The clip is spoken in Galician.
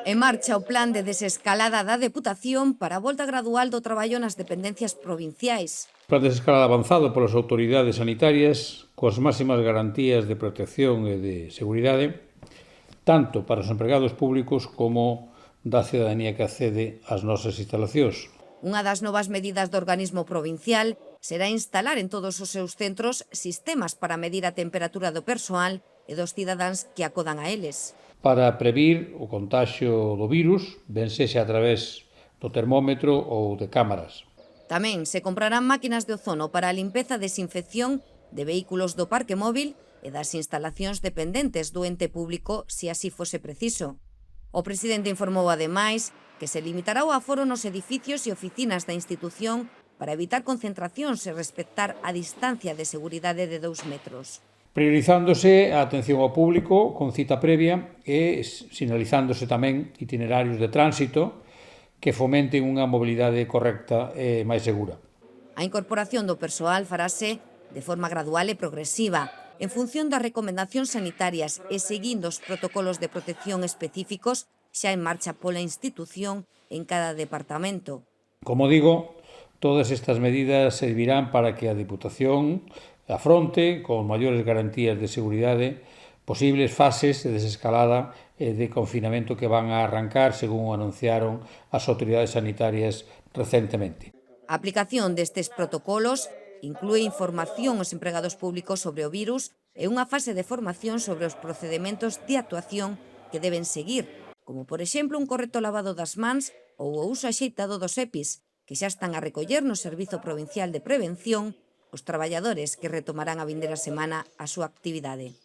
En marcha o plan de desescalada da Deputación para a volta gradual do traballo nas dependencias provinciais. Plan de desescalada avanzado polas autoridades sanitarias coas máximas garantías de protección e de seguridade, tanto para os empregados públicos como da cidadanía que accede ás nosas instalacións. Unha das novas medidas do organismo provincial será instalar en todos os seus centros sistemas para medir a temperatura do persoal e dos cidadáns que acodan a eles. Para previr o contaxio do virus, ben sexa a través do termómetro ou de cámaras. Tamén se comprarán máquinas de ozono para a limpeza e desinfección de vehículos do parque móvil e das instalacións dependentes do ente público, se así fose preciso. O presidente informou, ademais, que se limitará o aforo nos edificios e oficinas da institución para evitar concentracións e respectar a distancia de seguridade de 2 metros. Priorizándose a atención ao público con cita previa e sinalizándose tamén itinerarios de tránsito que fomenten unha mobilidade correcta e máis segura. A incorporación do persoal farase de forma gradual e progresiva, en función das recomendacións sanitarias e seguindo os protocolos de protección específicos xa en marcha pola institución en cada departamento. Como digo, todas estas medidas servirán para que a Deputación afronte con maiores garantías de seguridade posibles fases de desescalada e de confinamento que van a arrancar, según anunciaron as autoridades sanitarias recentemente. A aplicación destes protocolos inclúe información aos empregados públicos sobre o virus e unha fase de formación sobre os procedementos de actuación que deben seguir, como, por exemplo, un correcto lavado das mans ou o uso axeitado dos EPIs, que xa están a recoller no Servizo Provincial de Prevención os traballadores que retomarán a vindeira semana a súa actividade.